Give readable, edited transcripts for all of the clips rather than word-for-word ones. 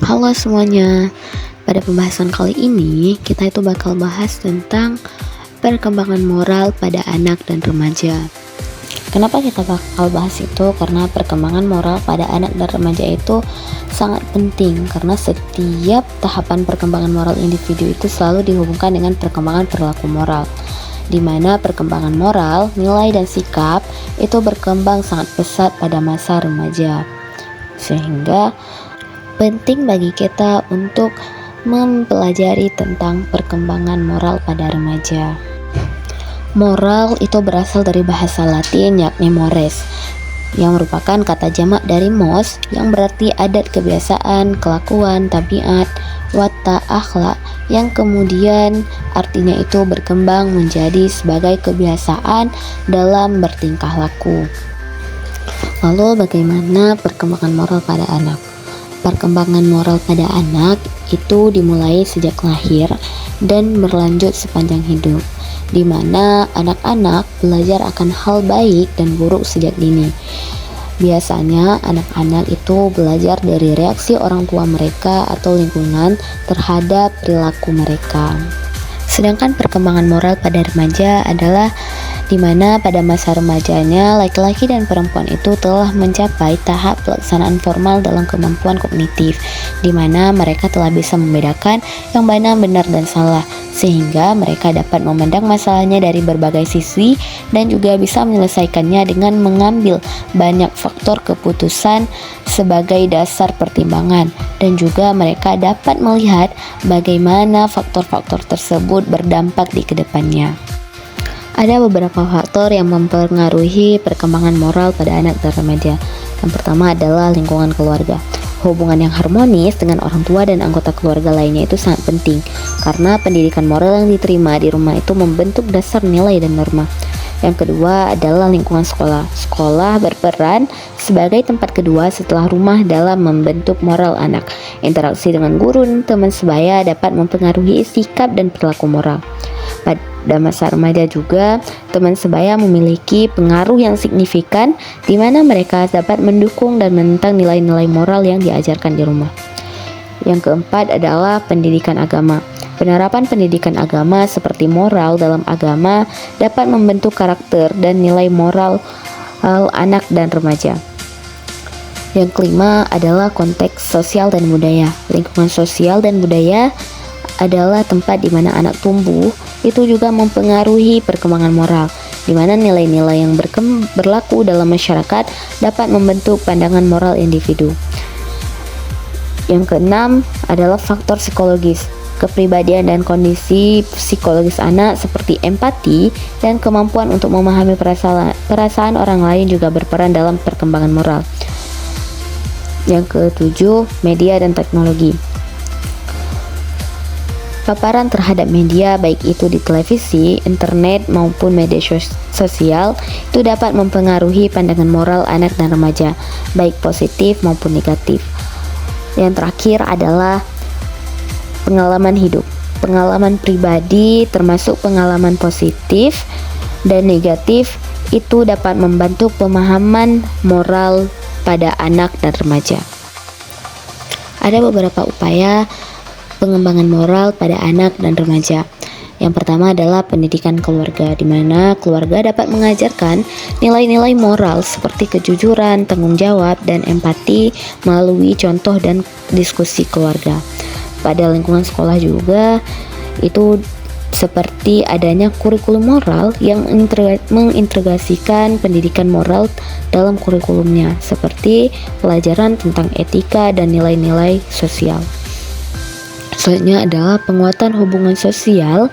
Halo semuanya, pada pembahasan kali ini kita itu bakal bahas tentang perkembangan moral pada anak dan remaja. Kenapa kita bakal bahas itu? Karena perkembangan moral pada anak dan remaja itu sangat penting, karena setiap tahapan perkembangan moral individu itu selalu dihubungkan dengan perkembangan perilaku moral, di mana perkembangan moral, nilai dan sikap itu berkembang sangat pesat pada masa remaja. Sehingga penting bagi kita untuk mempelajari tentang perkembangan moral pada remaja. Moral itu berasal dari bahasa Latin yakni mores, yang merupakan kata jamak dari mos yang berarti adat, kebiasaan, kelakuan, tabiat, watak, akhlak, yang kemudian artinya itu berkembang menjadi sebagai kebiasaan dalam bertingkah laku. Lalu bagaimana perkembangan moral pada anak? Perkembangan moral pada anak itu dimulai sejak lahir dan berlanjut sepanjang hidup, di mana anak-anak belajar akan hal baik dan buruk sejak dini. Biasanya anak-anak itu belajar dari reaksi orang tua mereka atau lingkungan terhadap perilaku mereka. Sedangkan perkembangan moral pada remaja adalah di mana pada masa remajanya laki-laki dan perempuan itu telah mencapai tahap pelaksanaan formal dalam kemampuan kognitif, di mana mereka telah bisa membedakan yang mana benar dan salah, sehingga mereka dapat memandang masalahnya dari berbagai sisi dan juga bisa menyelesaikannya dengan mengambil banyak faktor keputusan sebagai dasar pertimbangan, dan juga mereka dapat melihat bagaimana faktor-faktor tersebut berdampak di kedepannya. Ada beberapa faktor yang mempengaruhi perkembangan moral pada anak dan remaja. Yang pertama adalah lingkungan keluarga. Hubungan yang harmonis dengan orang tua dan anggota keluarga lainnya itu sangat penting, karena pendidikan moral yang diterima di rumah itu membentuk dasar nilai dan norma. Yang kedua adalah lingkungan sekolah. Sekolah berperan sebagai tempat kedua setelah rumah dalam membentuk moral anak. Interaksi dengan guru dan teman sebaya dapat mempengaruhi sikap dan perilaku moral. Pada masa remaja juga, teman sebaya memiliki pengaruh yang signifikan, di mana mereka dapat mendukung dan menentang nilai-nilai moral yang diajarkan di rumah. Yang keempat adalah pendidikan agama. Penerapan pendidikan agama seperti moral dalam agama dapat membentuk karakter dan nilai moral anak dan remaja. Yang kelima adalah konteks sosial dan budaya. Lingkungan sosial dan budaya adalah tempat di mana anak tumbuh, itu juga mempengaruhi perkembangan moral, di mana nilai-nilai yang berlaku dalam masyarakat dapat membentuk pandangan moral individu. Yang keenam adalah faktor psikologis. Kepribadian dan kondisi psikologis anak seperti empati dan kemampuan untuk memahami perasaan orang lain juga berperan dalam perkembangan moral. Yang ketujuh, media dan teknologi. Paparan terhadap media, baik itu di televisi, internet, maupun media sosial, itu dapat mempengaruhi pandangan moral anak dan remaja, baik positif maupun negatif. Yang terakhir adalah pengalaman hidup. Pengalaman pribadi termasuk pengalaman positif dan negatif itu dapat membantu pemahaman moral pada anak dan remaja. Ada beberapa upaya pengembangan moral pada anak dan remaja. Yang pertama adalah pendidikan keluarga, di mana keluarga dapat mengajarkan nilai-nilai moral seperti kejujuran, tanggung jawab, dan empati melalui contoh dan diskusi keluarga. Pada lingkungan sekolah juga itu seperti adanya kurikulum moral yang mengintegrasikan pendidikan moral dalam kurikulumnya, seperti pelajaran tentang etika dan nilai-nilai sosial. Selanjutnya adalah penguatan hubungan sosial,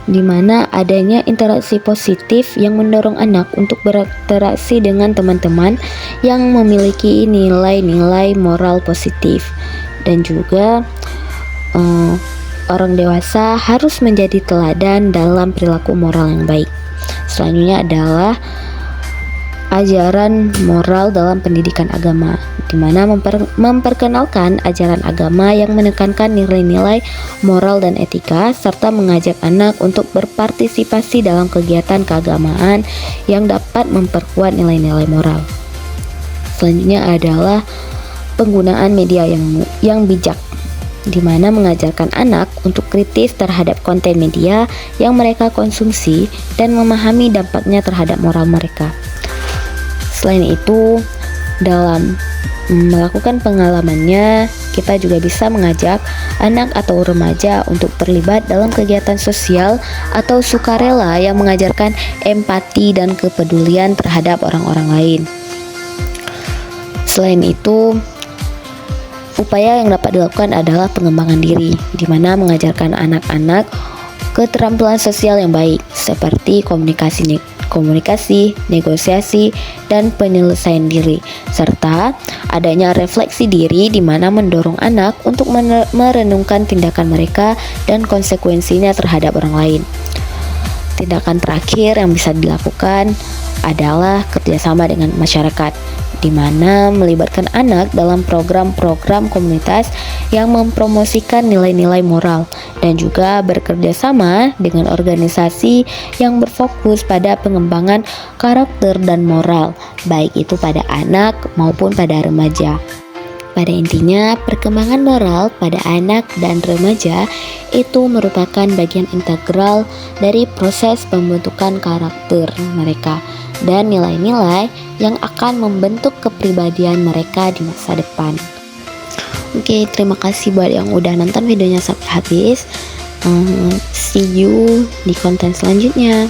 di mana adanya interaksi positif yang mendorong anak untuk berinteraksi dengan teman-teman yang memiliki nilai-nilai moral positif, dan juga orang dewasa harus menjadi teladan dalam perilaku moral yang baik. Selanjutnya adalah ajaran moral dalam pendidikan agama, di mana memperkenalkan ajaran agama yang menekankan nilai-nilai moral dan etika, serta mengajak anak untuk berpartisipasi dalam kegiatan keagamaan yang dapat memperkuat nilai-nilai moral. Selanjutnya adalah penggunaan media yang bijak. di mana mengajarkan anak untuk kritis terhadap konten media yang mereka konsumsi dan memahami dampaknya terhadap moral mereka. Selain itu, dalam melakukan pengalamannya, kita juga bisa mengajak anak atau remaja untuk terlibat dalam kegiatan sosial atau sukarela yang mengajarkan empati dan kepedulian terhadap orang-orang lain. Selain itu, upaya yang dapat dilakukan adalah pengembangan diri, di mana mengajarkan anak-anak keterampilan sosial yang baik, seperti komunikasi, negosiasi, dan penyelesaian diri, serta adanya refleksi diri di mana mendorong anak untuk merenungkan tindakan mereka dan konsekuensinya terhadap orang lain. Tindakan terakhir yang bisa dilakukan adalah kerjasama dengan masyarakat, di mana melibatkan anak dalam program-program komunitas yang mempromosikan nilai-nilai moral dan juga bekerja sama dengan organisasi yang berfokus pada pengembangan karakter dan moral, baik itu pada anak maupun pada remaja. Pada intinya, perkembangan moral pada anak dan remaja itu merupakan bagian integral dari proses pembentukan karakter mereka dan nilai-nilai yang akan membentuk kepribadian mereka di masa depan. Oke, terima kasih buat yang udah nonton videonya sampai habis. See you di konten selanjutnya.